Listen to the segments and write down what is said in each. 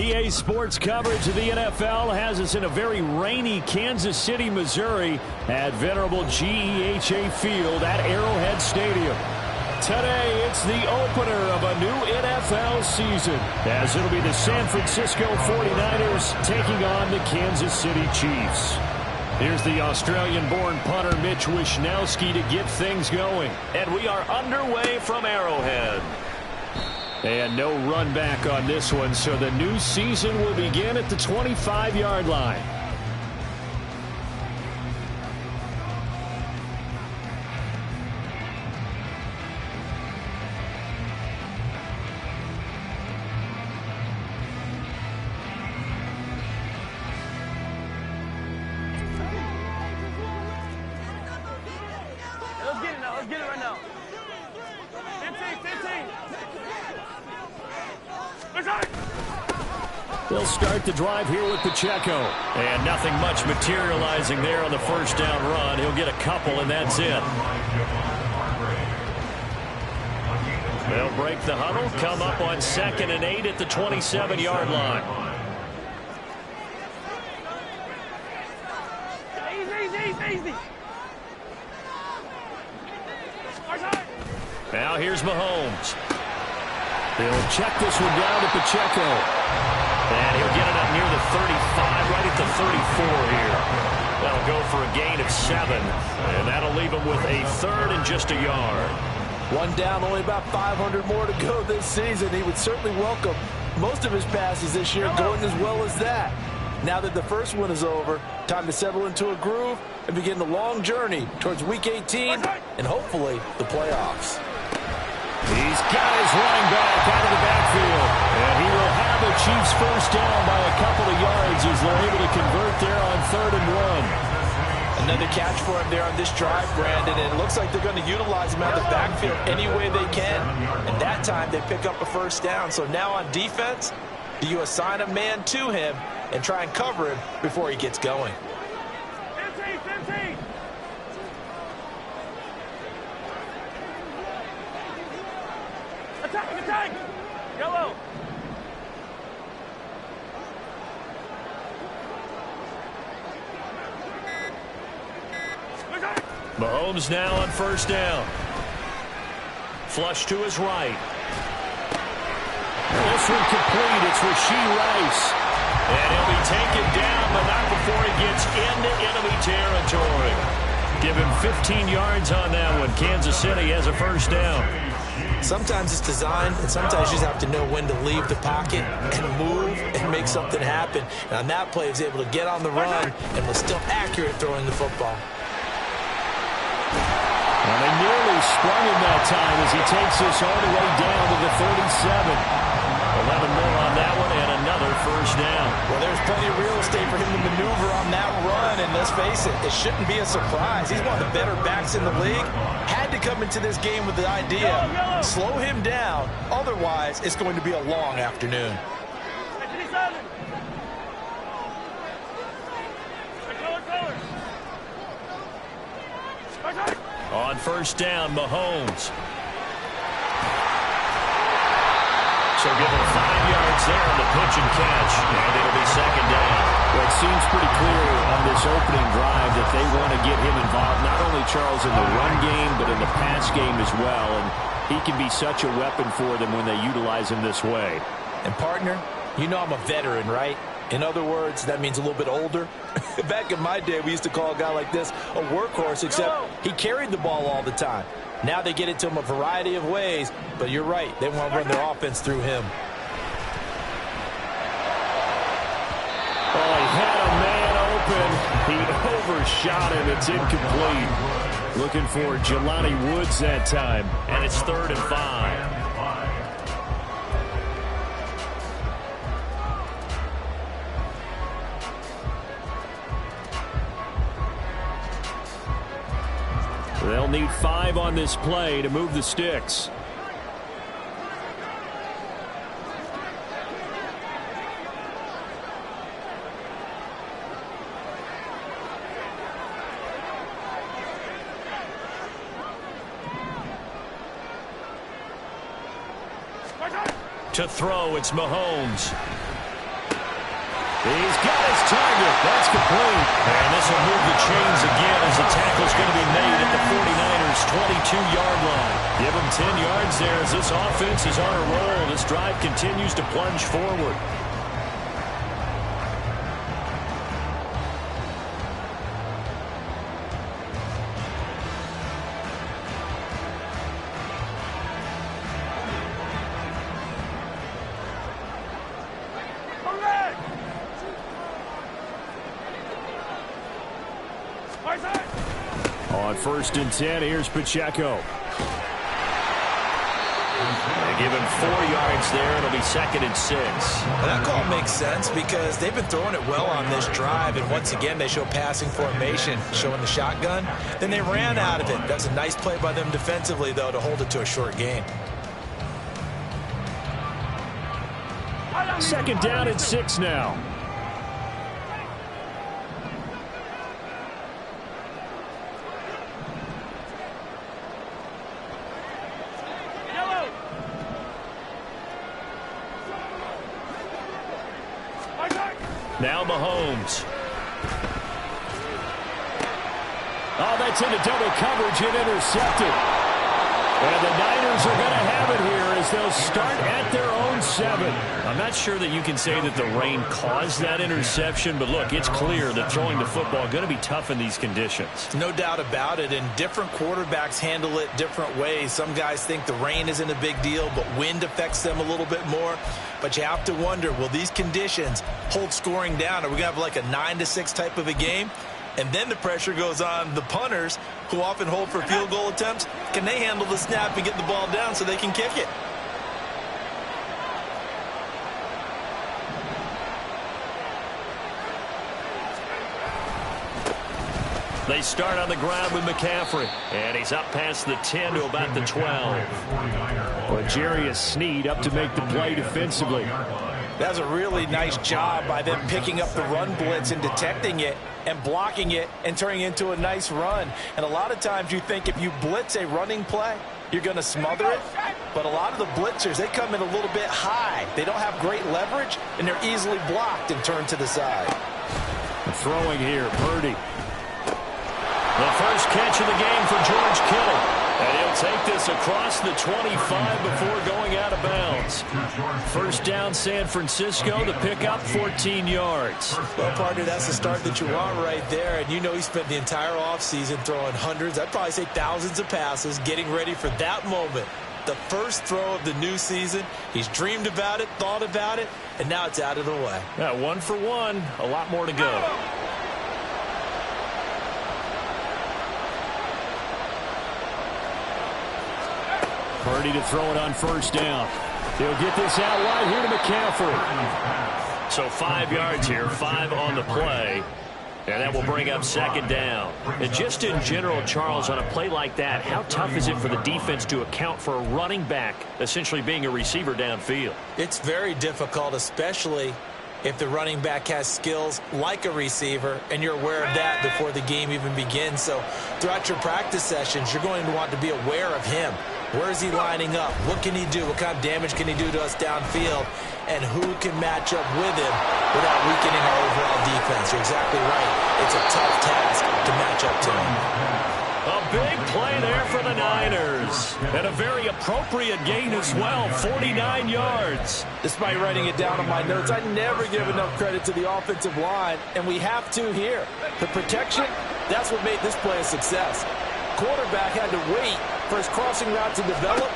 NBA sports coverage of the NFL has us in a very rainy Kansas City, Missouri at venerable GEHA Field at Arrowhead Stadium. Today, it's the opener of a new NFL season, as it'll be the San Francisco 49ers taking on the Kansas City Chiefs. Here's the Australian-born punter Mitch Wishnowsky to get things going. And we are underway from Arrowhead. And no run back on this one, so the new season will begin at the 25-yard line. Let's get it right now. 15. They'll start the drive here with Pacheco. And nothing much materializing there on the first down run. He'll get a couple, and that's it. They'll break the huddle, come up on 2nd and 8 at the 27-yard line. Easy. Now here's Mahomes. They'll check this one down to Pacheco. And he'll get it up near the 35, right at the 34 here. That'll go for a gain of 7. And that'll leave him with a 3rd and just a yard. One down, only about 500 more to go this season. He would certainly welcome most of his passes this year going as well as that. Now that the first one is over, time to settle into a groove and begin the long journey towards Week 18 and hopefully the playoffs. He's got his running back out of the backfield. And he will have the Chiefs first down by a couple of yards as they're able to convert there on 3rd and 1. Another catch for him there on this drive, Brandon, and it looks like they're going to utilize him out of the backfield any way they can. And that time they pick up a first down. So now on defense, do you assign a man to him and try and cover him before he gets going? 15. Attack! Yellow! Mahomes now on first down. Flush to his right. This one complete. It's Rashee Rice. And he'll be taken down, but not before he gets into enemy territory. Give him 15 yards on that one. Kansas City has a first down. Sometimes it's designed, and sometimes you just have to know when to leave the pocket and move and make something happen. And on that play, he was able to get on the run and was still accurate throwing the football. Well, they nearly sprung him that time as he takes this all the way down to the 37. 11 more on that one and another first down. Well, there's plenty of real estate for him to maneuver on that run, and let's face it, it shouldn't be a surprise. He's one of the better backs in the league. Had to come into this game with the idea, slow him down, otherwise it's going to be a long afternoon. On first down, Mahomes. So give him 5 yards there on the pitch and catch, and it'll be second down. Well, it seems pretty clear on this opening drive that they want to get him involved, not only, Charles, in the run game, but in the pass game as well. And he can be such a weapon for them when they utilize him this way. And, partner, you know I'm a veteran, right? In other words, that means a little bit older. Back in my day, we used to call a guy like this a workhorse, except he carried the ball all the time. Now they get it to him a variety of ways, but you're right. They want to run their offense through him. Oh, he had a man open. He overshot him. It's incomplete. Looking for Jelani Woods that time. And it's 3rd and 5. They'll need 5 on this play to move the sticks. To throw, it's Mahomes. He's got his target. That's complete. And this will move the chains again as the tackle's going to be made at the 49ers' 22-yard line. Give them 10 yards there as this offense is on a roll. This drive continues to plunge forward. On 1st and 10, here's Pacheco. They give him 4 yards there. It'll be 2nd and 6. Well, that call makes sense because they've been throwing it well on this drive, and once again they show passing formation, showing the shotgun. Then they ran out of it. That's a nice play by them defensively, though, to hold it to a short gain. 2nd down and 6 now. Now Mahomes. Oh, that's into double coverage and intercepted. And the Niners are going to have it here as they'll start at their own 7. I'm not sure that you can say that the rain caused that interception, but look, it's clear that throwing the football is going to be tough in these conditions. No doubt about it, and different quarterbacks handle it different ways. Some guys think the rain isn't a big deal, but wind affects them a little bit more. But you have to wonder, will these conditions hold scoring down? Are we going to have like a 9-6 type of a game? And then the pressure goes on the punters, who often hold for field goal attempts. Can they handle the snap and get the ball down so they can kick it? They start on the ground with McCaffrey. And he's up past the 10 to about the 12. Well, Jarius Sneed up to make the play defensively. That's a really nice job by them picking up the run blitz and detecting it and blocking it and turning it into a nice run. And a lot of times you think if you blitz a running play, you're going to smother it. But a lot of the blitzers, they come in a little bit high. They don't have great leverage, and they're easily blocked and turned to the side. Throwing here, Purdy. The first catch of the game for George Kittle. And he'll take this across the 25 before going out of bounds. First down, San Francisco. The pickup, 14 yards. Well, partner, that's the start that you want right there. And you know he spent the entire offseason throwing hundreds, I'd probably say thousands of passes, getting ready for that moment. The first throw of the new season. He's dreamed about it, thought about it, and now it's out of the way. Yeah, 1 for 1. A lot more to go. Purdy to throw it on first down. He'll get this out wide here to McCaffrey. So 5 yards here, 5 on the play. And that will bring up 2nd down. And just in general, Charles, on a play like that, how tough is it for the defense to account for a running back essentially being a receiver downfield? It's very difficult, especially if the running back has skills like a receiver, and you're aware of that before the game even begins. So throughout your practice sessions, you're going to want to be aware of him. Where is he lining up? What can he do? What kind of damage can he do to us downfield? And who can match up with him without weakening our overall defense? You're exactly right. It's a tough task to match up to him. A big play there for the Niners. And a very appropriate gain as well, 49 yards. Despite writing it down on my notes, I never give enough credit to the offensive line, and we have to here. The protection, that's what made this play a success. Quarterback had to wait for his crossing route to develop,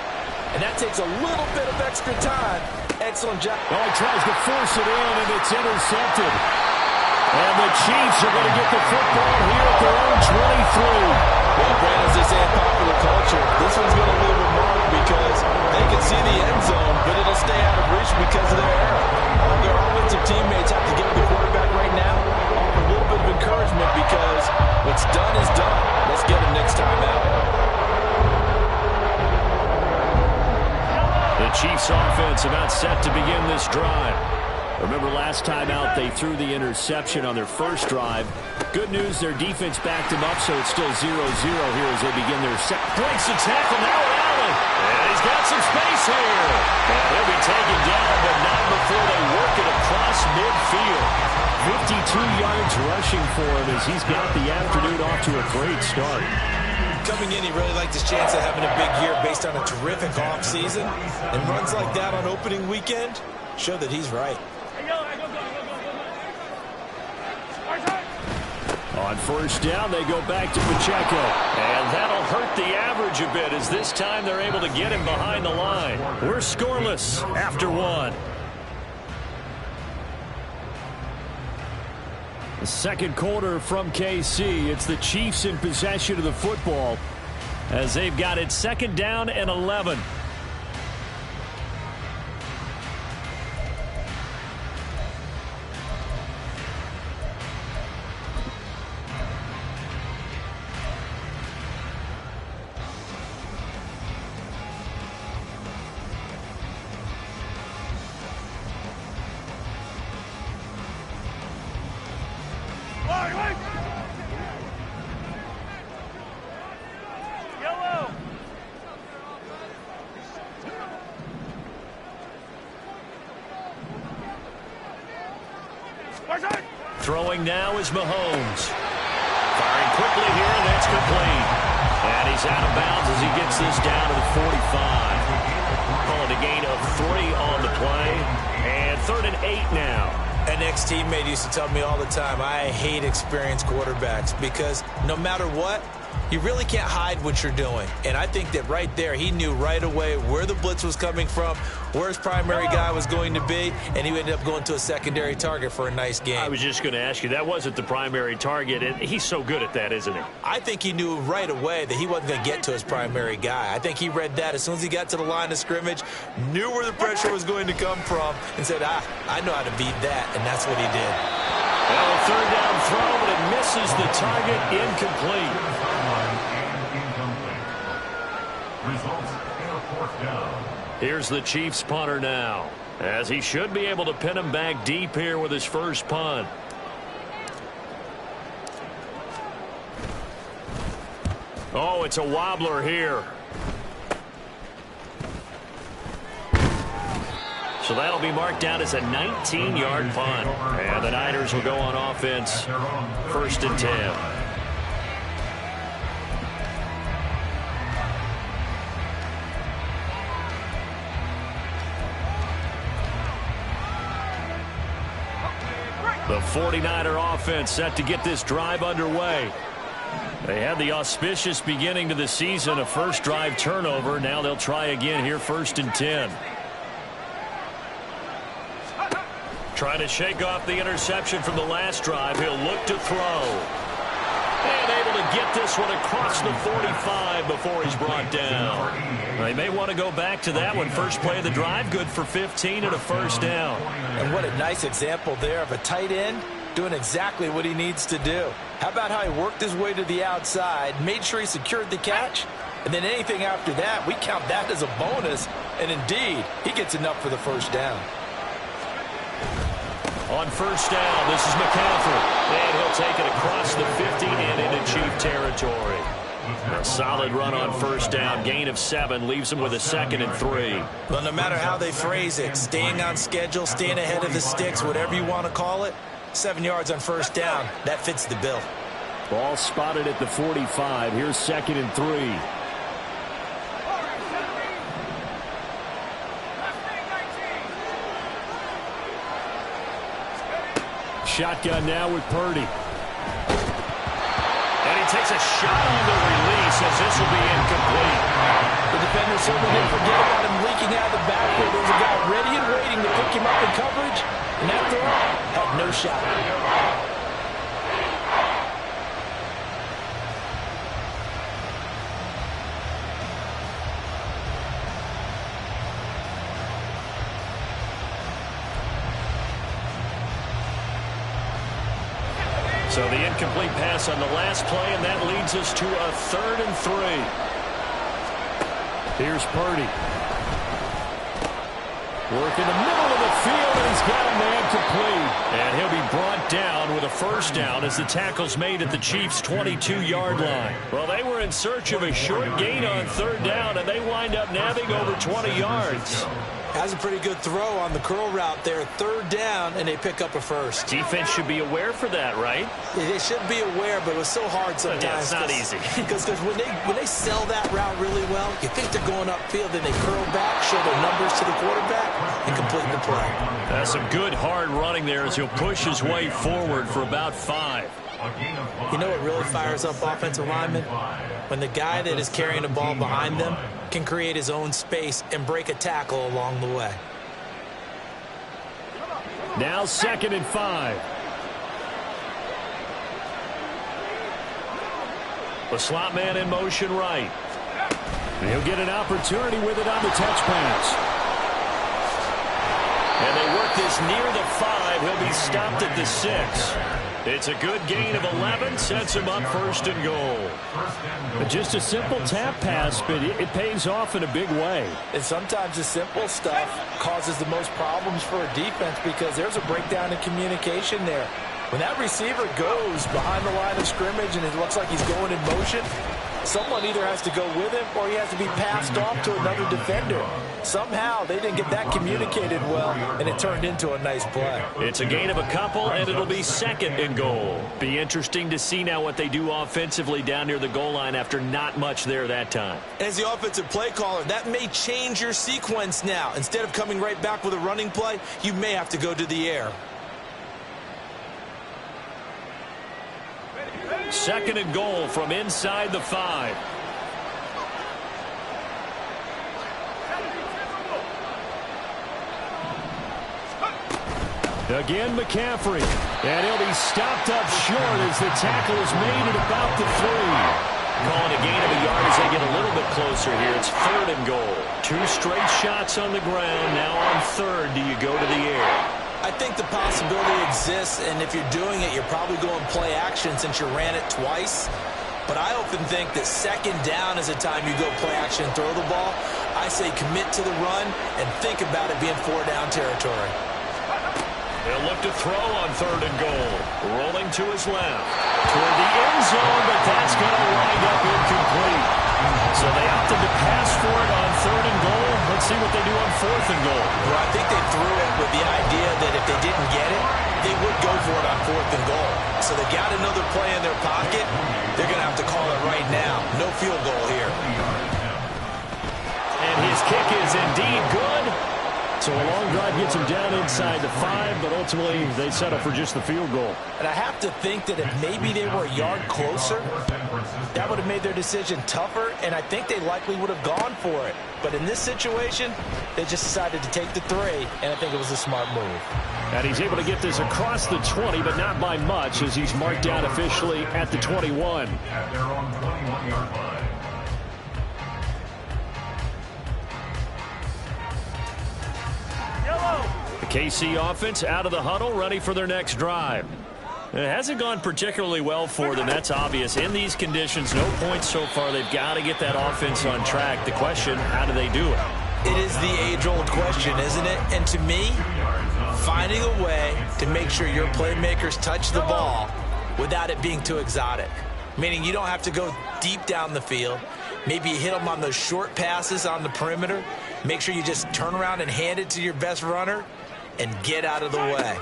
and that takes a little bit of extra time. Excellent job. Oh, he tries to force it in, and it's intercepted. And the Chiefs are going to get the football here at their own 23. Well, Brandon, as they say in popular culture, this one's going to leave a mark because they can see the end zone, but it'll stay out of reach because of their error. All their offensive teammates have to give the quarterback right now offer a little bit of encouragement because what's done is done. Let's get him next time out. The Chiefs offense about set to begin this drive. Remember last time out they threw the interception on their first drive. Good news, their defense backed them up, so it's still 0-0 here as they begin their second. Breaks the tackle, now Allen. And he's got some space here. And he'll be taken down, but not before they work it across midfield. 52 yards rushing for him as he's got the afternoon off to a great start. Coming in, he really liked his chance of having a big year based on a terrific offseason. And runs like that on opening weekend show that he's right. On first down, they go back to Pacheco. And that'll hurt the average a bit as this time they're able to get him behind the line. We're scoreless after one. The second quarter from KC. It's the Chiefs in possession of the football as they've got it second down and 11. Throwing now is Mahomes. Firing quickly here, and that's complete. And he's out of bounds as he gets this down to the 45. Call it a gain of 3 on the play. And 3rd and 8 now. An ex-teammate used to tell me all the time, I hate experienced quarterbacks because no matter what, you really can't hide what you're doing. And I think that right there, he knew right away where the blitz was coming from, where his primary guy was going to be, and he ended up going to a secondary target for a nice game. I was just going to ask you, that wasn't the primary target, and he's so good at that, isn't he? I think he knew right away that he wasn't going to get to his primary guy. I think he read that as soon as he got to the line of scrimmage, knew where the pressure was going to come from, and said, I know how to beat that, and that's what he did. Well, a 3rd down throw, but it misses the target, incomplete. Here's the Chiefs punter now, as he should be able to pin him back deep here with his first punt. Oh, it's a wobbler here. So that'll be marked down as a 19-yard punt. And the Niners will go on offense, 1st and 10. The 49er offense set to get this drive underway. They had the auspicious beginning to the season, a first drive turnover. Now they'll try again here, 1st and 10. Trying to shake off the interception from the last drive. He'll look to throw. And able to get this one across the 45 before he's brought down. They may want to go back to that one. First play of the drive, good for 15 and a first down. And what a nice example there of a tight end doing exactly what he needs to do. How about how he worked his way to the outside, made sure he secured the catch, and then anything after that, we count that as a bonus. And indeed, he gets enough for the first down. On first down, this is McCaffrey. And he'll take it across the 50 and into Chief territory. A solid run on first down. Gain of 7 leaves him with a 2nd and 3. Well, no matter how they phrase it, staying on schedule, staying ahead of the sticks, whatever you want to call it, 7 yards on first down, that fits the bill. Ball spotted at the 45. Here's 2nd and 3. Shotgun now with Purdy. And he takes a shot on the release as this will be incomplete. The defender certainly didn't forget about him leaking out of the backfield. There's a guy ready and waiting to pick him up in coverage, and that throw had no shot. So the incomplete pass on the last play, and that leads us to a 3rd and 3. Here's Purdy. Work in the middle of the field, and he's got a man complete. And he'll be brought down with a first down as the tackle's made at the Chiefs' 22-yard line. Well, they were in search of a short gain on third down, and they wind up nabbing over 20 yards. Has a pretty good throw on the curl route there. Third down, and they pick up a first. Defense should be aware for that, right? They should be aware, but it was so hard sometimes. Yeah, it's not easy. Because when they sell that route really well, you think they're going upfield, then they curl back, show their numbers to the quarterback, and complete the play. That's some good hard running there as he'll push his way forward for about 5. You know what really fires up offensive linemen? When the guy that is carrying the ball behind them can create his own space and break a tackle along the way. Now 2nd and 5. The slot man in motion right. And he'll get an opportunity with it on the touch pass. And they work this near the 5. He'll be stopped at the 6. It's a good gain of 11, sets him up 1st and goal. Just a simple tap pass, but it pays off in a big way. And sometimes the simple stuff causes the most problems for a defense because there's a breakdown in communication there. When that receiver goes behind the line of scrimmage and it looks like he's going in motion, someone either has to go with him or he has to be passed off to another defender. Somehow they didn't get that communicated well, and it turned into a nice play. It's a gain of a couple, and it'll be 2nd and goal. Be interesting to see now what they do offensively down near the goal line after not much there that time. As the offensive play caller, that may change your sequence now. Instead of coming right back with a running play, you may have to go to the air. 2nd and goal from inside the 5. Again, McCaffrey. And he'll be stopped up short as the tackle is made at about the 3. Calling a gain of a yard as they get a little bit closer here. It's 3rd and goal. 2 straight shots on the ground. Now on 3rd, do you go to the air? I think the possibility exists, and if you're doing it, you're probably going play action since you ran it twice. But I often think that 2nd down is a time you go play action and throw the ball. I say commit to the run and think about it being 4-down territory. They'll look to throw on 3rd and goal. Rolling to his left. Toward the end zone, but that's going to wind up incomplete. So they opted to pass for it on 3rd and goal. Let's see what they do on 4th and goal. Well, I think they threw it with the idea that if they didn't get it, they would go for it on 4th and goal. So they got another play in their pocket. They're going to have to call it right now. No field goal here. And his kick is indeed good. So a long drive gets him down inside the 5, but ultimately they settle for just the field goal. And I have to think that if maybe they were a yard closer, that would have made their decision tougher, and I think they likely would have gone for it. But in this situation, they just decided to take the 3, and I think it was a smart move. And he's able to get this across the 20, but not by much, as he's marked down officially at the 21. At their own 21-yard line. The KC offense out of the huddle, ready for their next drive. It hasn't gone particularly well for them. That's obvious. In these conditions, no points so far. They've got to get that offense on track. The question, how do they do it? It is the age-old question, isn't it? And to me, finding a way to make sure your playmakers touch the ball without it being too exotic. Meaning you don't have to go deep down the field. Maybe you hit them on those short passes on the perimeter. Make sure you just turn around and hand it to your best runner and get out of the way.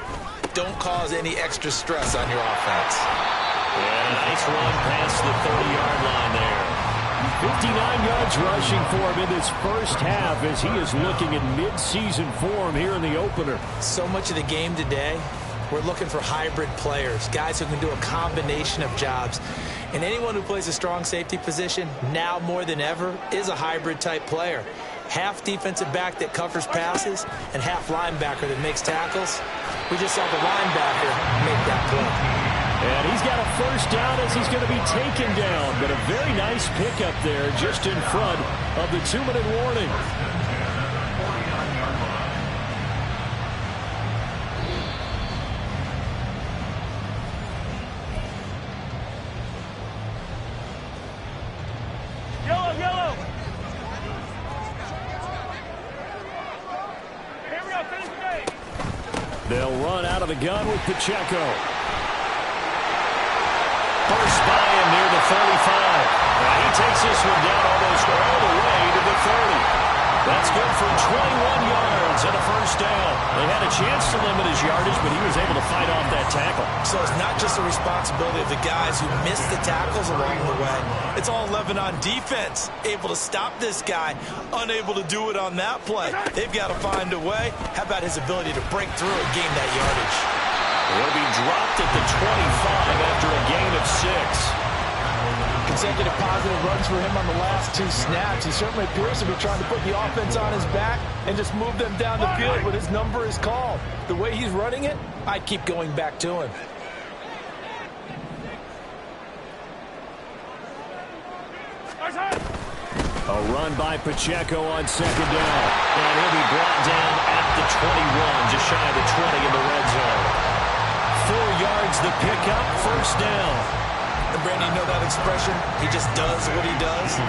Don't cause any extra stress on your offense. And a nice run past the 30-yard line there. 59 yards rushing for him in this first half as he is looking in mid-season form here in the opener. So much of the game today, we're looking for hybrid players, guys who can do a combination of jobs. And anyone who plays a strong safety position, now more than ever, is a hybrid-type player. Half defensive back that covers passes and half linebacker that makes tackles. We just saw the linebacker make that play. And he's got a first down as he's going to be taken down. But a very nice pickup there just in front of the 2-minute warning. Yellow, yellow. Here we go, finish the game. They'll run out of the gun with Pacheco. First by him near the 35. Now he takes this one down almost all the way to the 30. That's good for 21 yards and a first down. They had a chance to limit his yardage, but he was able to fight off that tackle. So it's not just the responsibility of the guys who missed the tackles along the way. It's all 11 on defense, able to stop this guy, unable to do it on that play. They've got to find a way. How about his ability to break through and gain that yardage? He'll be dropped at the 25 after a gain of 6. Consecutive positive runs for him on the last 2 snaps. He certainly appears to be trying to put the offense on his back and just move them down the field when his number is called. The way he's running it, I'd keep going back to him. A run by Pacheco on second down. And he'll be brought down at the 21, just shy of the 20 in the red zone. 4 yards the pickup, first down. And Brandon, you know that expression? He just does what he does.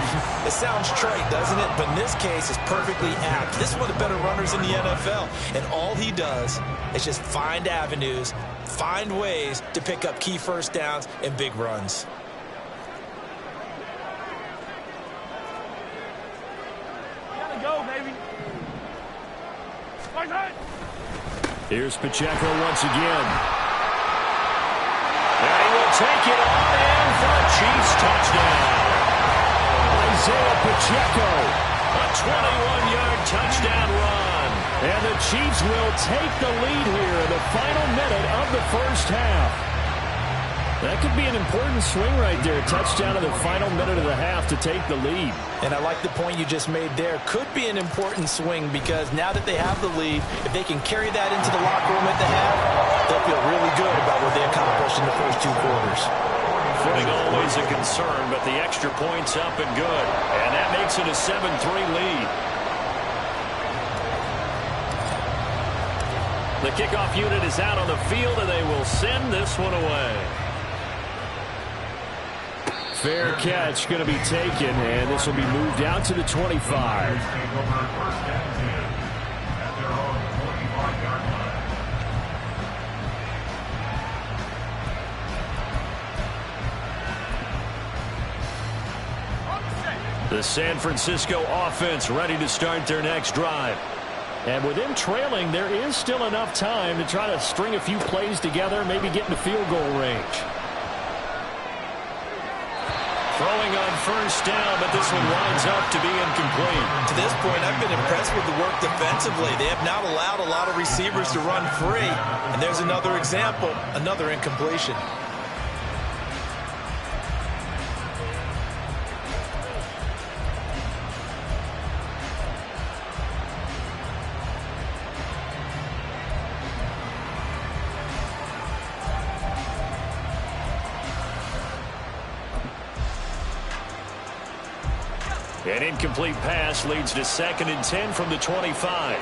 It sounds trite, doesn't it? But in this case, it's perfectly apt. This is one of the better runners in the NFL. And all he does is just find avenues, find ways to pick up key first downs and big runs. Gotta go, baby. Here's Pacheco once again. And he will take it on in for a Chiefs touchdown. Isaiah Pacheco. A 21-yard touchdown run. And the Chiefs will take the lead here in the final minute of the first half. That could be an important swing right there. Touchdown in the final minute of the half to take the lead. And I like the point you just made there. Could be an important swing because now that they have the lead, if they can carry that into the locker room at the half, they'll feel really good about what they accomplished in the first 2 quarters. Footing always a concern, but the extra point's up and good. And that makes it a 7-3 lead. The kickoff unit is out on the field, and they will send this one away. Fair catch going to be taken, and this will be moved out to the 25. The San Francisco offense ready to start their next drive. And with them trailing, there is still enough time to try to string a few plays together, maybe get into field goal range. Throwing on first down, but this one winds up to be incomplete. To this point, I've been impressed with the work defensively. They have not allowed a lot of receivers to run free. And there's another example, another incompletion. An incomplete pass leads to 2nd and 10 from the 25.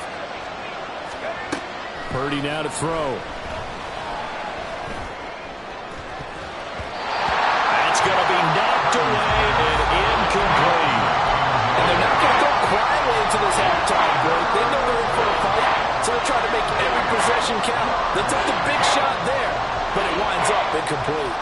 Purdy now to throw. That's going to be knocked away and incomplete. And they're not going to go quietly into this halftime break. They know they're in for a fight, so they're trying to make every possession count. They took the big shot there, but it winds up incomplete.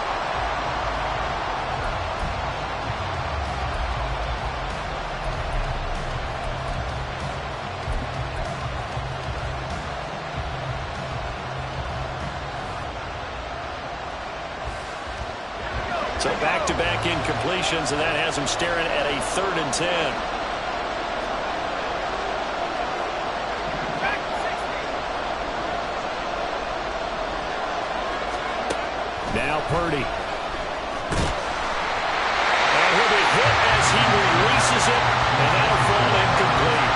So back-to-back incompletions, and that has them staring at a 3rd and 10. Now Purdy. And he'll be hit as he releases it, and that'll fall incomplete.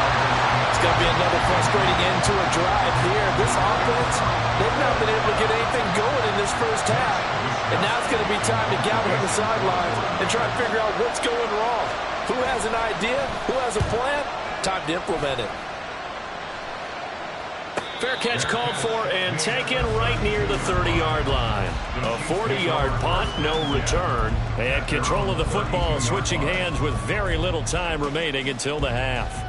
It's going to be another frustrating end to a drive here. This offense, they've not been able to get anything going in this first half. And now it's going to be time to gather on the sidelines and try and figure out what's going wrong. Who has an idea? Who has a plan? Time to implement it. Fair catch called for and taken right near the 30-yard line. A 40-yard punt, no return. And control of the football switching hands with very little time remaining until the half.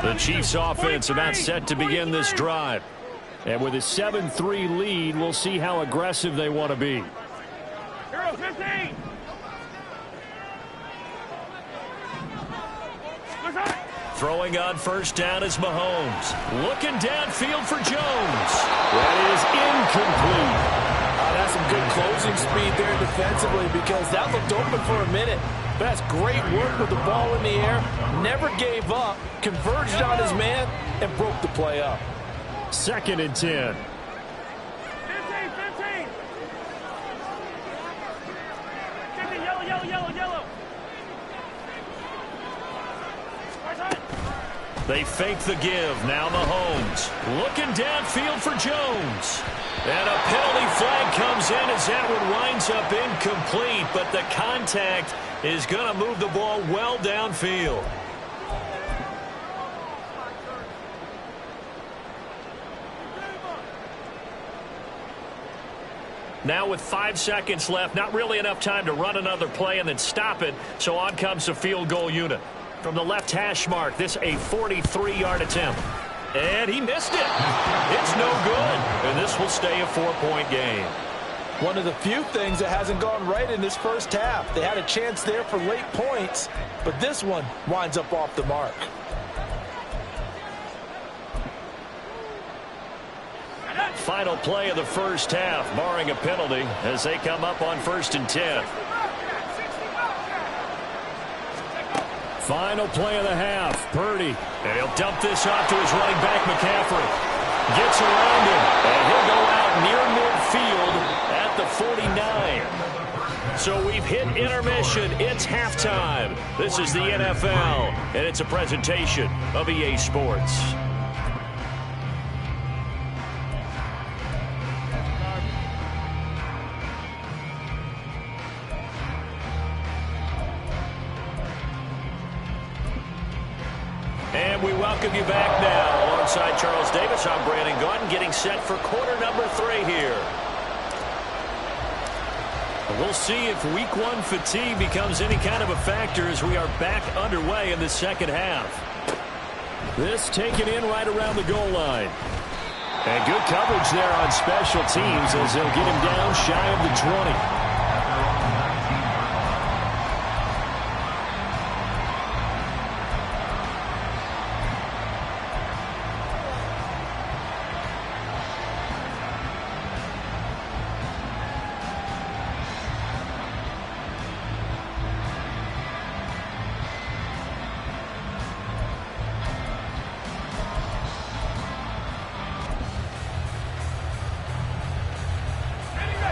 The Chiefs offense about set to begin this drive. And with a 7-3 lead, we'll see how aggressive they want to be. Hero 15. Throwing on first down is Mahomes. Looking downfield for Jones. That is incomplete. That's some good closing speed there defensively because that looked open for a minute. But that's great work with the ball in the air. Never gave up, converged on his man, and broke the play up. 2nd and 10. 15. Yellow. They fake the give. Now Mahomes looking downfield for Jones. And a penalty flag comes in as that one winds up incomplete. But the contact is going to move the ball well downfield. Now with 5 seconds left, not really enough time to run another play and then stop it. So on comes the field goal unit. From the left hash mark, this a 43-yard attempt. And he missed it. It's no good. And this will stay a 4-point game. One of the few things that hasn't gone right in this first half. They had a chance there for late points, but this one winds up off the mark. Final play of the first half, barring a penalty, as they come up on 1st and 10. Final play of the half. Purdy. And he'll dump this off to his running back, McCaffrey. Gets around him, and he'll go out near midfield at the 49. So we've hit intermission. It's halftime. This is the NFL, and it's a presentation of EA Sports. And we welcome you back now. Alongside Charles Davis, I'm Brandon Gaudin, getting set for quarter number 3 here. We'll see if week 1 fatigue becomes any kind of a factor as we are back underway in the second half. This taken in right around the goal line. And good coverage there on special teams as they'll get him down shy of the 20.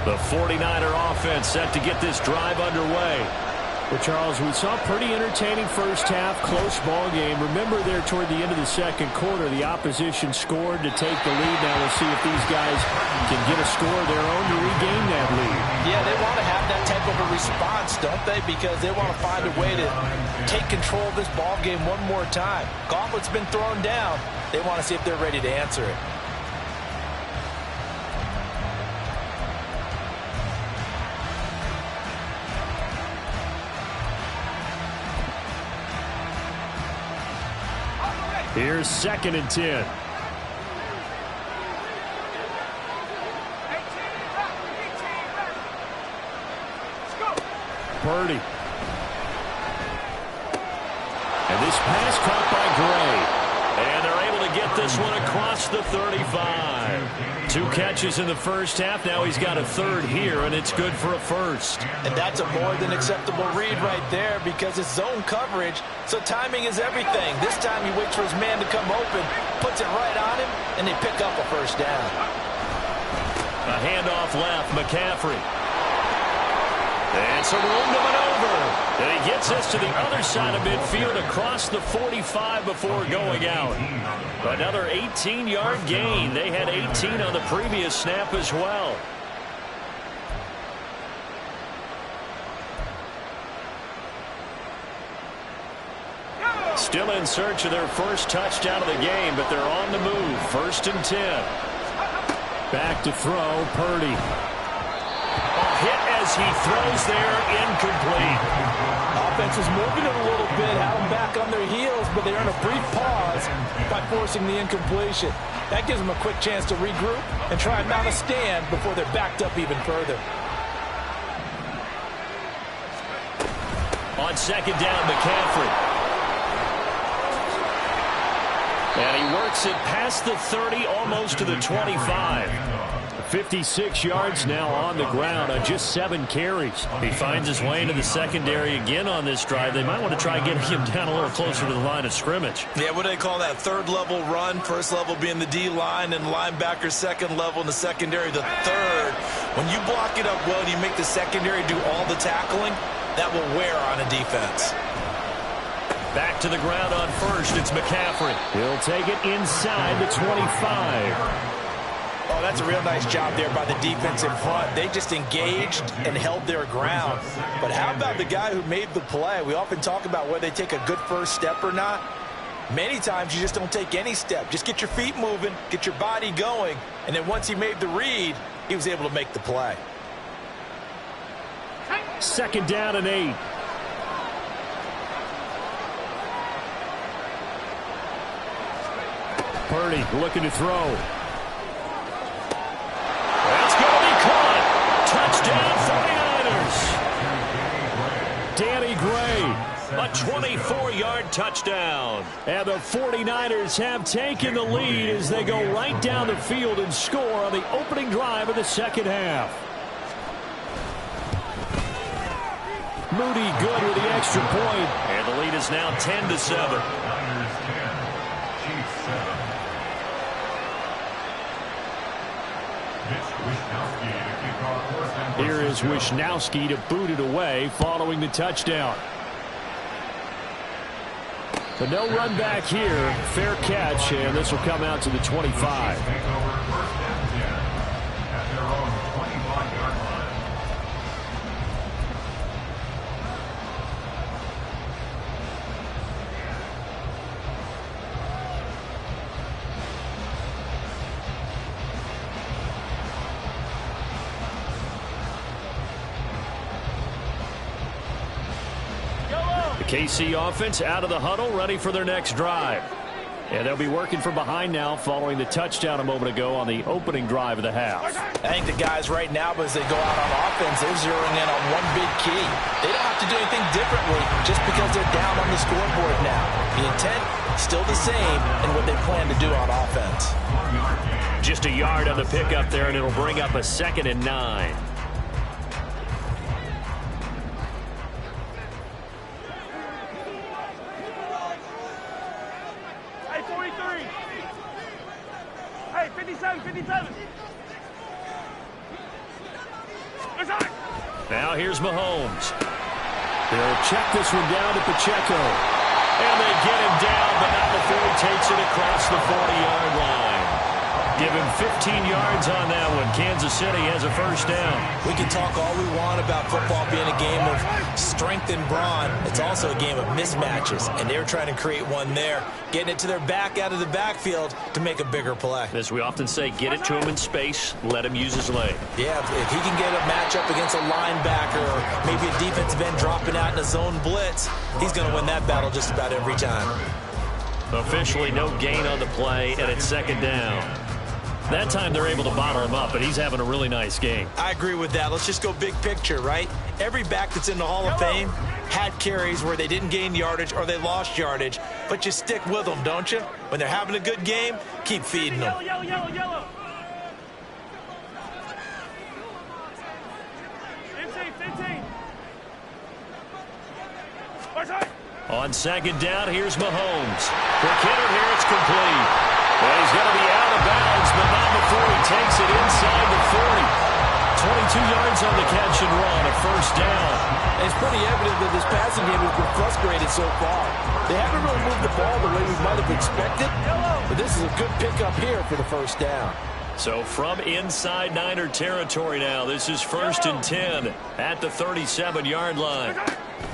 The 49er offense set to get this drive underway. Well, Charles, we saw a pretty entertaining first half, close ball game. Remember there toward the end of the second quarter, the opposition scored to take the lead. Now we'll see if these guys can get a score of their own to regain that lead. Yeah, they want to have that type of a response, don't they? Because they want to find a way to take control of this ball game one more time. Gauntlet's been thrown down. They want to see if they're ready to answer it. Here's 2nd and 10. Purdy. And this pass caught by Gray. And they're able to get this one across the 35. 2 catches in the first half. Now he's got a 3rd here, and it's good for a 1st. And that's a more than acceptable read right there because it's zone coverage, so timing is everything. This time he waits for his man to come open, puts it right on him, and they pick up a 1st down. A handoff left, McCaffrey. And some room to maneuver. And he gets this to the other side of midfield across the 45 before going out. Another 18-yard gain. They had 18 on the previous snap as well. Still in search of their first touchdown of the game, but they're on the move. 1st and 10. Back to throw, Purdy. A hit as he throws there, incomplete. offense is moving it a little bit, have them back on their heels, but they earn a brief pause by forcing the incompletion. That gives them a quick chance to regroup and try and mount a stand before they're backed up even further. On second down, McCaffrey. And he works it past the 30, almost to the 25. 56 yards now on the ground on just 7 carries. He finds his way into the secondary again on this drive. They might want to try getting him down a little closer to the line of scrimmage. Yeah, what do they call that? Third level run, first level being the D-line, and linebacker second level in the secondary, the third. When you block it up well and you make the secondary do all the tackling, that will wear on a defense. Back to the ground on first. It's McCaffrey. He'll take it inside the 25. Oh, that's a real nice job there by the defense in front. They just engaged and held their ground. But how about the guy who made the play? We often talk about whether they take a good first step or not. Many times you just don't take any step. Just get your feet moving, get your body going, and then once he made the read, he was able to make the play. Second down and 8. Purdy looking to throw. That's going to be caught. Touchdown, 49ers. Danny Gray. A 24-yard touchdown. And the 49ers have taken the lead as they go right down the field and score on the opening drive of the second half. Moody good with the extra point. And the lead is now 10-7. Here is Wisnowski to boot it away following the touchdown. But no run back here. Fair catch, and this will come out to the 25. KC offense out of the huddle, ready for their next drive. And they'll be working from behind now following the touchdown a moment ago on the opening drive of the half. I think the guys right now, as they go out on offense, they're zeroing in on one big key. They don't have to do anything differently just because they're down on the scoreboard now. The intent, still the same in what they plan to do on offense. Just a yard on the pickup there, and it'll bring up a 2nd and 9. Hey, 57, 57. Now here's Mahomes. They'll check this one down to Pacheco. And they get him down, but not before he takes it across the 40-yard line. Give him 15 yards on that one. Kansas City has a first down. We can talk all we want about football being a game of strength and brawn. It's also a game of mismatches, and they're trying to create one there, getting it to their back out of the backfield to make a bigger play. As we often say, get it to him in space, let him use his leg. Yeah, if he can get a matchup against a linebacker or maybe a defensive end dropping out in a zone blitz, he's going to win that battle just about every time. Officially no gain on the play, and it's second down. That time they're able to bottle him up, but he's having a really nice game. I agree with that. Let's just go big picture, right? Every back that's in the Hall of Fame had carries where they didn't gain yardage or they lost yardage, but you stick with them, don't you? When they're having a good game, keep feeding them. Yellow, yellow, yellow. 15, 15. On second down, here's Mahomes. Quick hitter here, it's complete. Well, he's going to be out of bounds, but not before he takes it inside the 40. 22 yards on the catch and run, a first down. And it's pretty evident that this passing game has been frustrated so far. They haven't really moved the ball the way we might have expected, but this is a good pickup here for the first down. So from inside Niner territory now, this is 1st and 10 at the 37-yard line.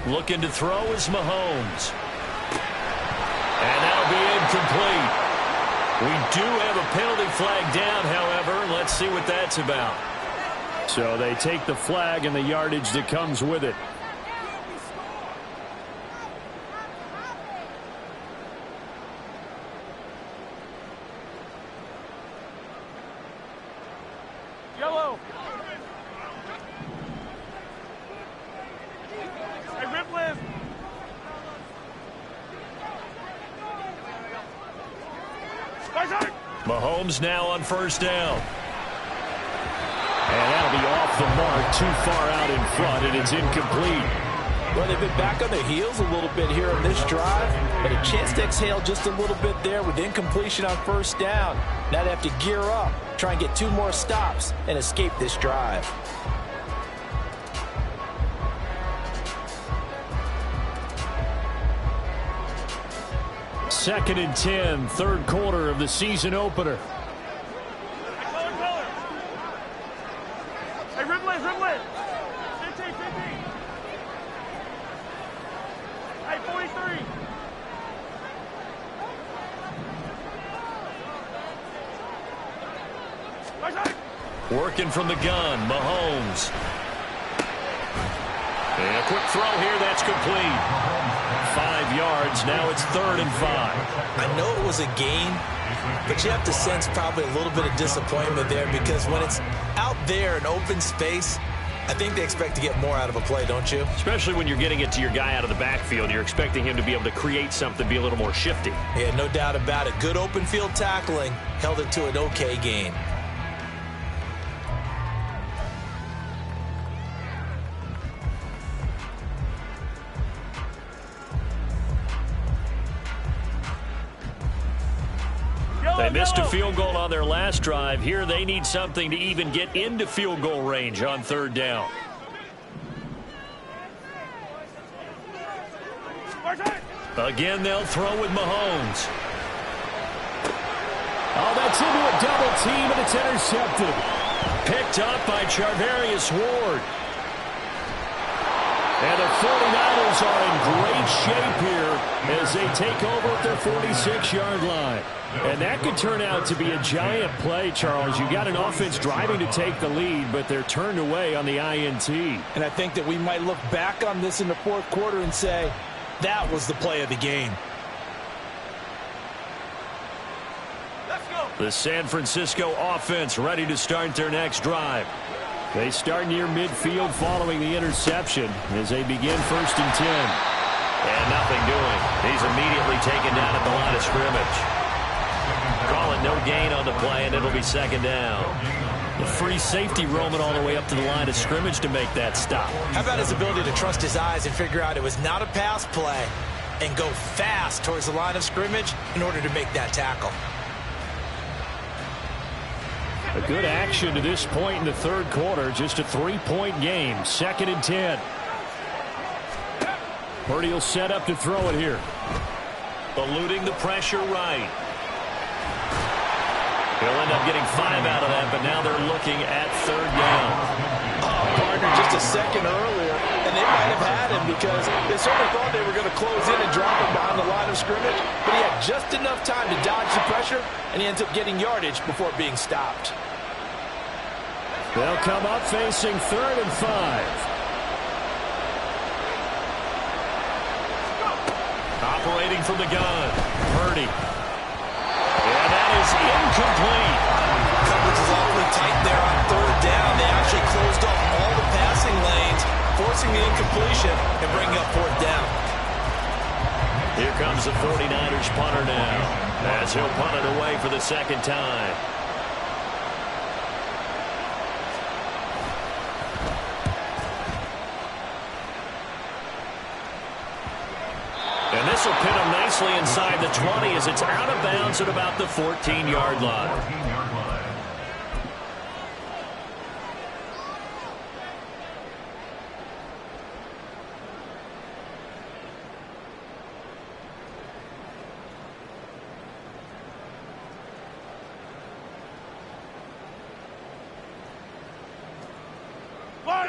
Looking to throw is Mahomes. And that'll be incomplete. We do have a penalty flag down, however. Let's see what that's about. So they take the flag and the yardage that comes with it. Yellow. Hey, rip list. Mahomes now on first down. And that'll be off the mark, too far out in front, and it's incomplete. Well, they've been back on their heels a little bit here on this drive, but a chance to exhale just a little bit there with incompletion on first down. Now they have to gear up, try and get 2 more stops, and escape this drive. Second and 10, third quarter of the season opener. Hey, rip list, rip list. 15, 15. Hey, 43. Working from the gun, Mahomes. And a quick throw here, that's complete. 5 yards, now it's 3rd and 5. I know it was a gain, but you have to sense probably a little bit of disappointment there because when it's out there in open space, I think they expect to get more out of a play, don't you? Especially when you're getting it to your guy out of the backfield. You're expecting him to be able to create something, be a little more shifty. Yeah, no doubt about it. Good open field tackling, held it to an okay gain. They missed a field goal on their last drive. Here they need something to even get into field goal range on 3rd down. Again, they'll throw with Mahomes. Oh, that's into a double team, and it's intercepted. Picked up by Charvarius Ward. And the 49ers are in great shape here as they take over at their 46-yard line. And that could turn out to be a giant play, Charles. You got an offense driving to take the lead, but they're turned away on the INT. And I think that we might look back on this in the 4th quarter and say, that was the play of the game. Let's go. The San Francisco offense ready to start their next drive. They start near midfield following the interception as they begin 1st and 10. And nothing doing. He's immediately taken down at the line of scrimmage. Call it no gain on the play, and it'll be 2nd down. The free safety roaming all the way up to the line of scrimmage to make that stop. How about his ability to trust his eyes and figure out it was not a pass play and go fast towards the line of scrimmage in order to make that tackle? A good action to this point in the 3rd quarter. Just a 3-point game. 2nd and 10. Purdy will set up to throw it here. Eluding the pressure right. He'll end up getting 5 out of that, but now they're looking at 3rd down. Oh, partner, just a second earlier, and they might have had him because they certainly thought they were going to close in and drop him behind the line of scrimmage, but he had just enough time to dodge the pressure, and he ends up getting yardage before being stopped. They'll come up facing 3rd and 5. Operating from the gun, Purdy. And that is incomplete. Coverage is awfully tight there on 3rd down. They actually closed off all the passing lanes, forcing the incompletion and bringing up 4th down. Here comes the 49ers punter now, as he'll punt it away for the 2nd time. And this will pin him nicely inside the 20 as it's out of bounds at about the 14-yard line.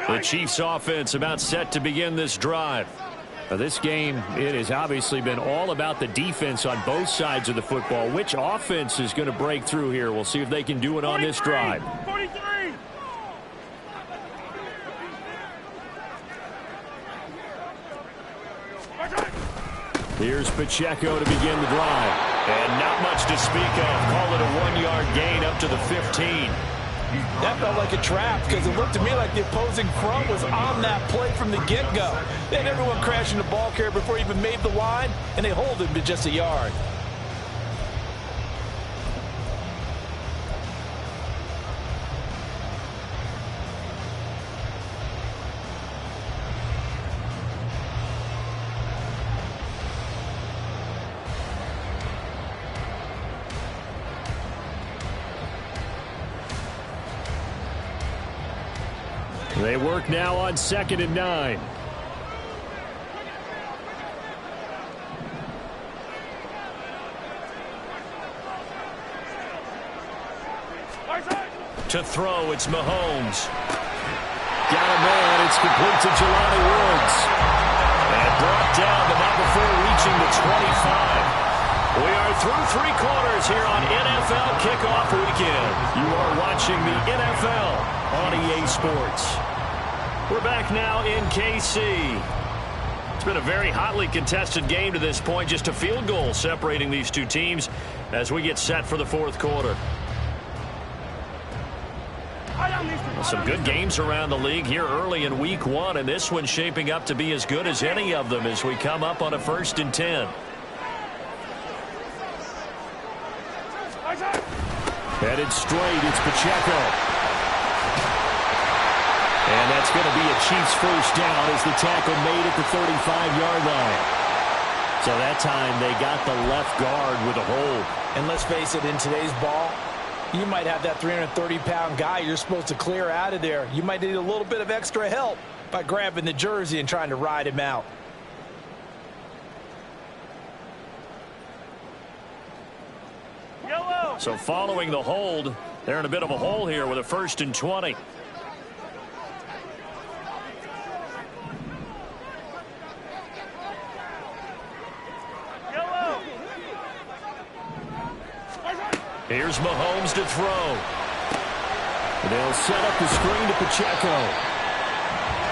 The Chiefs offense about set to begin this drive. This game, it has obviously been all about the defense on both sides of the football. Which offense is going to break through here? We'll see if they can do it on this drive. 43. Here's Pacheco to begin the drive. And not much to speak of. Call it a 1-yard gain up to the 15. That felt like a trap because it looked to me like the opposing front was on that play from the get-go. They had everyone crashing the ball carrier before he even made the line, and they hold him to just a yard. They work now on 2nd and 9. To throw, it's Mahomes. Got a man. It's complete to Jelani Woods. And brought down, but not before reaching the 25. We are through 3 quarters here on NFL Kickoff Weekend. You are watching the NFL on EA Sports. We're back now in KC. It's been a very hotly contested game to this point. Just a field goal separating these two teams as we get set for the 4th quarter. Some good games around the league here early in week 1, and this one's shaping up to be as good as any of them as we come up on a 1st and 10. Headed straight, it's Pacheco. And that's going to be a Chiefs first down as the tackle made at the 35-yard line. So that time they got the left guard with a hold. And let's face it, in today's ball, you might have that 330-pound guy you're supposed to clear out of there. You might need a little bit of extra help by grabbing the jersey and trying to ride him out. Yellow. So following the hold, they're in a bit of a hole here with a 1st and 20. Here's Mahomes to throw. They'll set up the screen to Pacheco.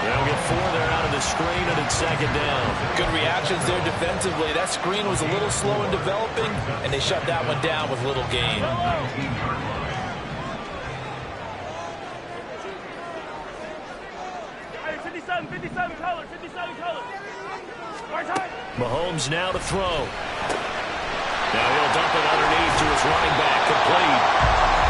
They'll get 4 there out of the screen, and it's 2nd down. Good reactions there defensively. That screen was a little slow in developing, and they shut that one down with little gain. Hey, 57 color. Mahomes now to throw. Now he'll dump it underneath to his running back, complete.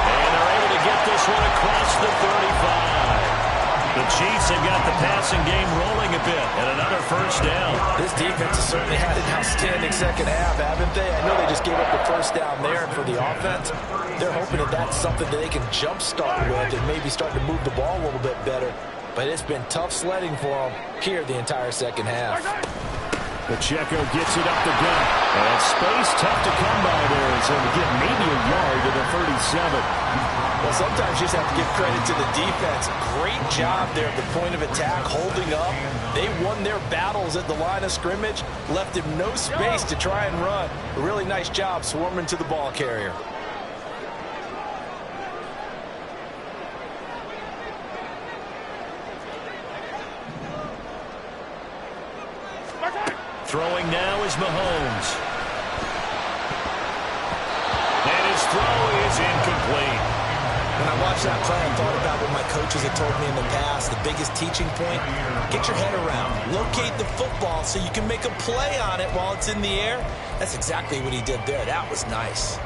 And they're able to get this one across the 35. The Chiefs have got the passing game rolling a bit, and another 1st down. This defense has certainly had an outstanding second half, haven't they? I know they just gave up the 1st down there, and for the offense, they're hoping that that's something that they can jumpstart with and maybe start to move the ball a little bit better. But it's been tough sledding for them here the entire second half. Pacheco gets it up the gut. And space tough to come by there. So to get maybe a yard to the 37. Well, sometimes you just have to give credit to the defense. Great job there at the point of attack, holding up. They won their battles at the line of scrimmage, left him no space to try and run. A really nice job swarming to the ball carrier. Throwing now is Mahomes. And his throw is incomplete. When I watched that play, I thought about what my coaches had told me in the past. The biggest teaching point, get your head around. Locate the football so you can make a play on it while it's in the air. That's exactly what he did there. That was nice.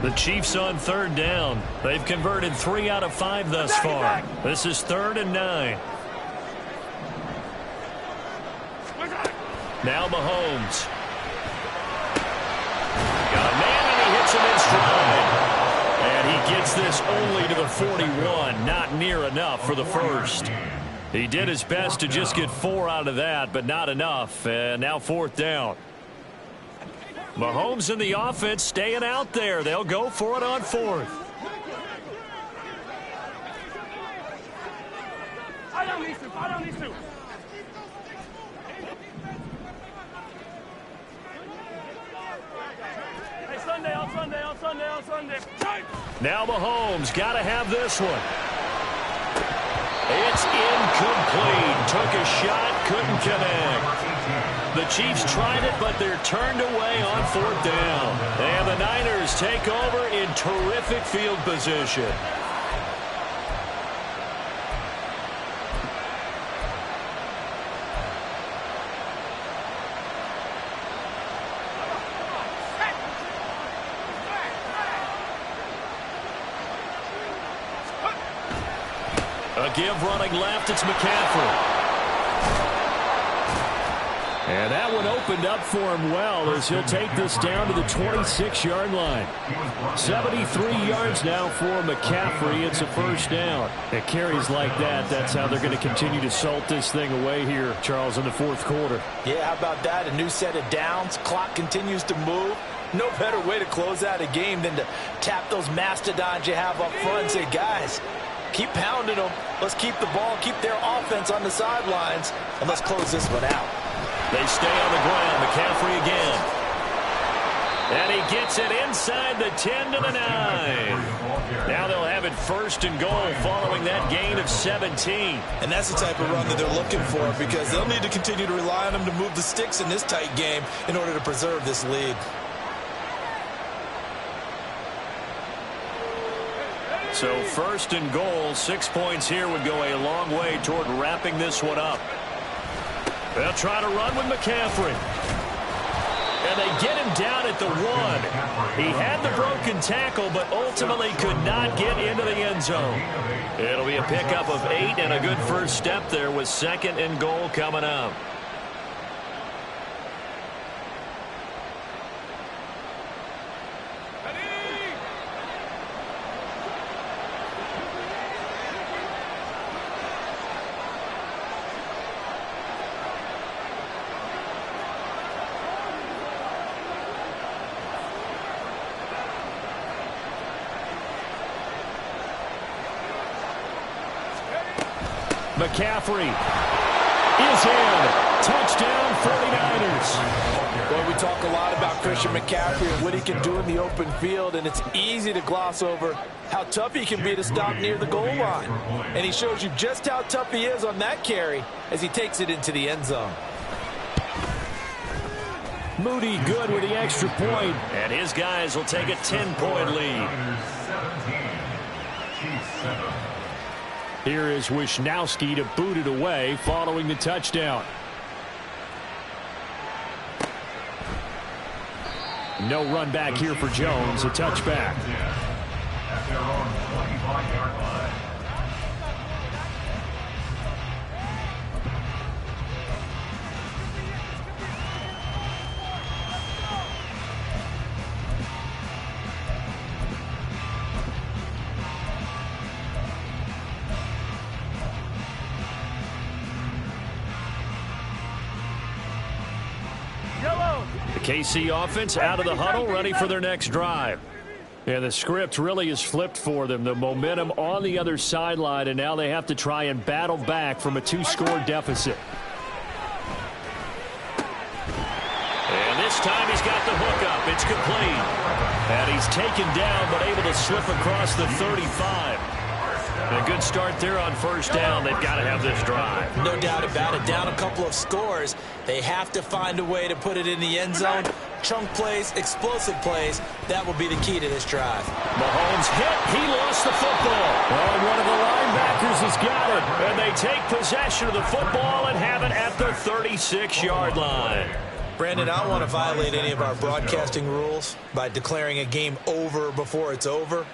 The Chiefs on 3rd down. They've converted 3 out of 5 thus far. This is 3rd and 9. Now Mahomes. Got a man, and he hits him in stride. And he gets this only to the 41. Not near enough for the 1st. He did his best to just get 4 out of that, but not enough. And now 4th down. Mahomes and the offense staying out there. They'll go for it on 4th. Fight on these two. Sunday, on Sunday, on Sunday, on Sunday. Now Mahomes got to have this one. It's incomplete. Took a shot, couldn't connect. The Chiefs tried it, but they're turned away on 4th down. And the Niners take over in terrific field position. A give running left, it's McCaffrey. And that one opened up for him well as he'll take this down to the 26-yard line. 73 yards now for McCaffrey. It's a first down. It carries like that. That's how they're going to continue to salt this thing away here, Charles, in the 4th quarter. Yeah, how about that? A new set of downs. Clock continues to move. No better way to close out a game than to tap those mastodons you have up front and say, guys, keep pounding them. Let's keep the ball, keep their offense on the sidelines, and let's close this one out. They stay on the ground. McCaffrey again. And he gets it inside the 10 to the 9. Now they'll have it 1st and goal following that gain of 17. And that's the type of run that they're looking for because they'll need to continue to rely on them to move the sticks in this tight game in order to preserve this lead. So 1st and goal, 6 points here would go a long way toward wrapping this one up. They'll try to run with McCaffrey. And they get him down at the 1. He had the broken tackle, but ultimately could not get into the end zone. It'll be a pickup of 8 and a good first step there with 2nd and goal coming up. McCaffrey is in. Touchdown 49ers. Well, we talk a lot about Christian McCaffrey and what he can do in the open field, and it's easy to gloss over how tough he can be to stop near the goal line. And he shows you just how tough he is on that carry as he takes it into the end zone. Moody good with the extra point. And his guys will take a 10-point lead. Here is Wisnowski to boot it away following the touchdown. No run back here for Jones. A touchback. At their own 25-yard line. The KC offense out of the huddle, ready for their next drive. Yeah, the script really is flipped for them. The momentum on the other sideline, and now they have to try and battle back from a 2-score deficit. And this time he's got the hook up. It's complete. And he's taken down, but able to slip across the 35. A good start there on first down. They've got to have this drive. No doubt about it. Down a couple of scores. They have to find a way to put it in the end zone. Chunk plays, explosive plays. That will be the key to this drive. Mahomes hit. He lost the football. Oh, and one of the linebackers has got it. And they take possession of the football and have it at the 36-yard line. Brandon, I don't want to violate any of our broadcasting rules by declaring a game over before it's over.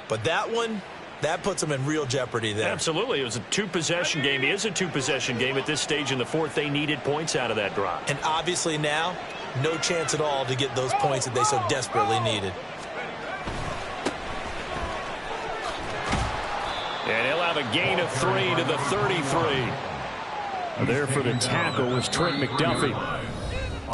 But that one, that puts them in real jeopardy there. Absolutely. It was a two-possession game. It is a two-possession game at this stage in the fourth. They needed points out of that drive. And obviously now, no chance at all to get those points that they so desperately needed. And he'll have a gain of 3 to the 33. There for the tackle was Trent McDuffie.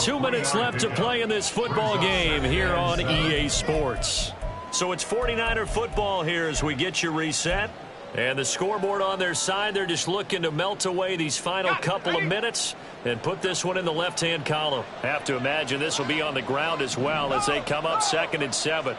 2 minutes left to play in this football game here on EA Sports. So it's 49er football here as we get you reset. And the scoreboard on their side, they're just looking to melt away these final couple of minutes and put this one in the left-hand column. Have to imagine this will be on the ground as well as they come up 2nd and 7.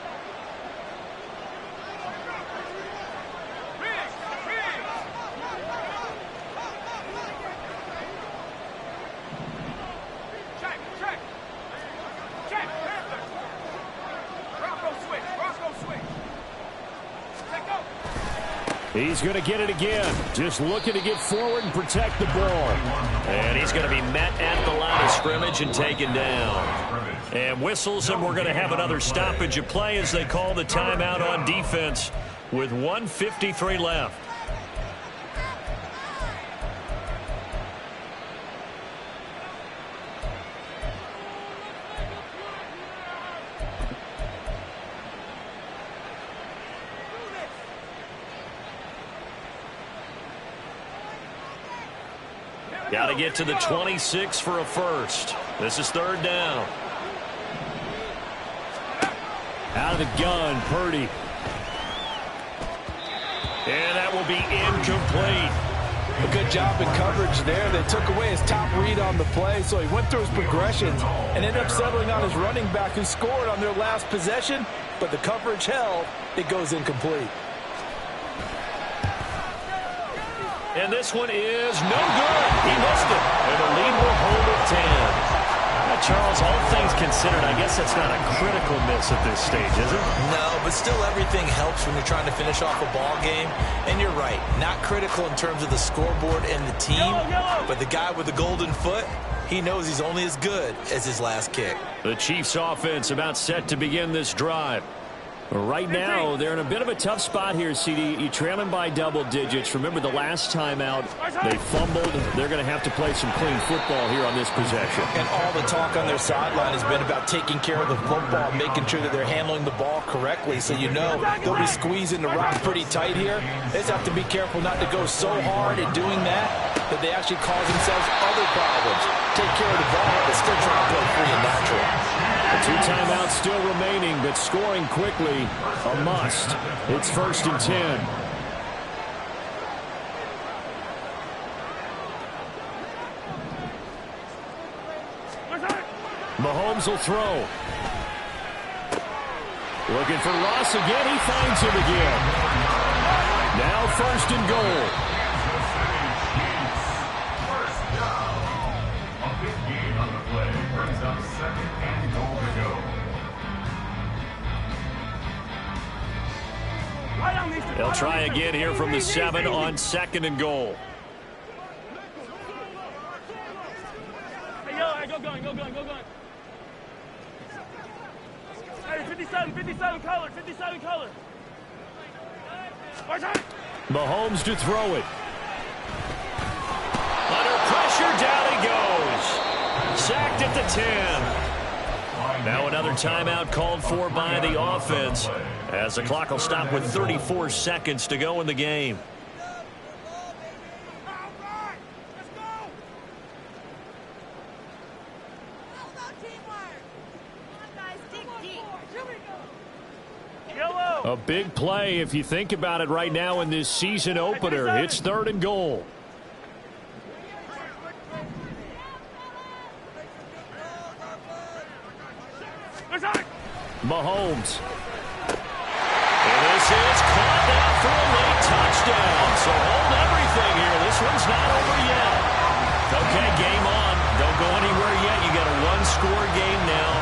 He's going to get it again. Just looking to get forward and protect the ball. And he's going to be met at the line of scrimmage and taken down. And whistles, and we're going to have another stoppage of play as they call the timeout on defense with 1:53 left. Got to get to the 26 for a first. This is 3rd down. Out of the gun, Purdy. And that will be incomplete. A good job in coverage there. They took away his top read on the play, so he went through his progressions and ended up settling on his running back who scored on their last possession, but the coverage held. It goes incomplete. And this one is no good. He missed it. And the lead will hold at 10. Now, Charles, all things considered, I guess that's not a critical miss at this stage, is it? No, but still everything helps when you're trying to finish off a ball game. And you're right, not critical in terms of the scoreboard and the team, but the guy with the golden foot, he knows he's only as good as his last kick. The Chiefs offense about set to begin this drive. Right now, they're in a bit of a tough spot here, CD. You trail them by double digits. Remember the last time out, they fumbled. They're going to have to play some clean football here on this possession. And all the talk on their sideline has been about taking care of the football, making sure that they're handling the ball correctly. So you know they'll be squeezing the rock pretty tight here. They just have to be careful not to go so hard in doing that they actually cause themselves other problems. Take care of the ball, but still try to play free and natural. 2 timeouts still remaining, but scoring quickly a must. It's 1st and 10. Mahomes will throw. Looking for Ross again. He finds him again. Now 1st and goal. They'll try again here from the 7 on 2nd and goal. Hey, yo, go gun, go gun, go gun. Hey, 57 color, 57 color. Mahomes to throw it. Under pressure, down he goes. Sacked at the 10. Now another timeout called for by the offense as the clock will stop with 34 seconds to go in the game. A big play if you think about it right now in this season opener. It's 3rd and goal. Mahomes. And this is caught down for a late touchdown. So hold everything here. This one's not over yet. Okay, game on. Don't go anywhere yet. You got a 1-score game now.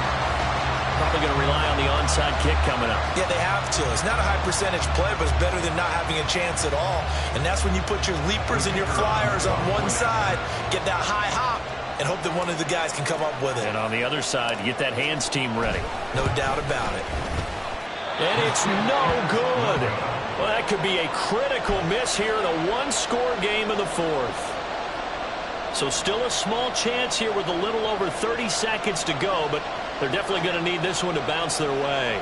Probably going to rely on the onside kick coming up. Yeah, they have to. It's not a high percentage play, but it's better than not having a chance at all. And that's when you put your leapers and your flyers on one side, get that high hop, and hope that one of the guys can come up with it. And on the other side, get that hands team ready. No doubt about it. And it's no good. Well, that could be a critical miss here in a 1-score game in the 4th. So still a small chance here with a little over 30 seconds to go, but they're definitely going to need this one to bounce their way.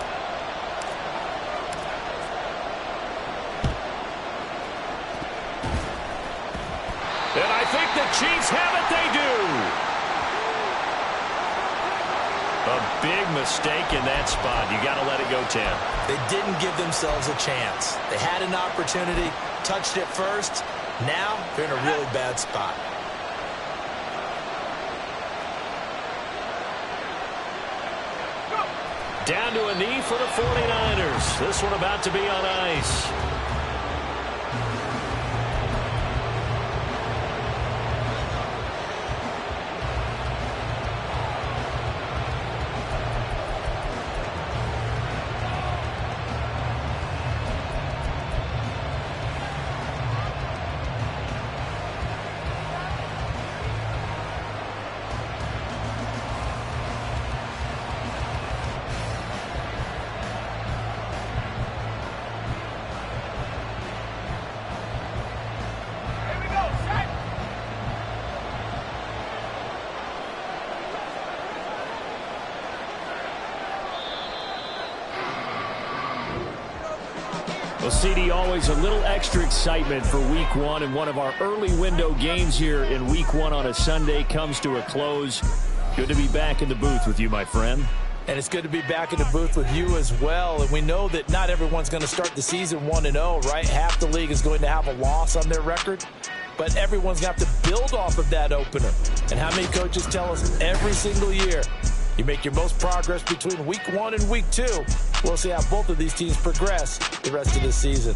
And I think the Chiefs have it. They do. A big mistake in that spot. You got to let it go, Tim. They didn't give themselves a chance. They had an opportunity, touched it first. Now they're in a really bad spot. Down to a knee for the 49ers. This one about to be on ice. Well, CD, always a little extra excitement for Week 1, and one of our early window games here in Week 1 on a Sunday comes to a close. Good to be back in the booth with you, my friend. And it's good to be back in the booth with you as well. And we know that not everyone's going to start the season 1-0, right? Half the league is going to have a loss on their record. But everyone's going to have to build off of that opener. And how many coaches tell us every single year, you make your most progress between Week 1 and Week 2. We'll see how both of these teams progress the rest of the season.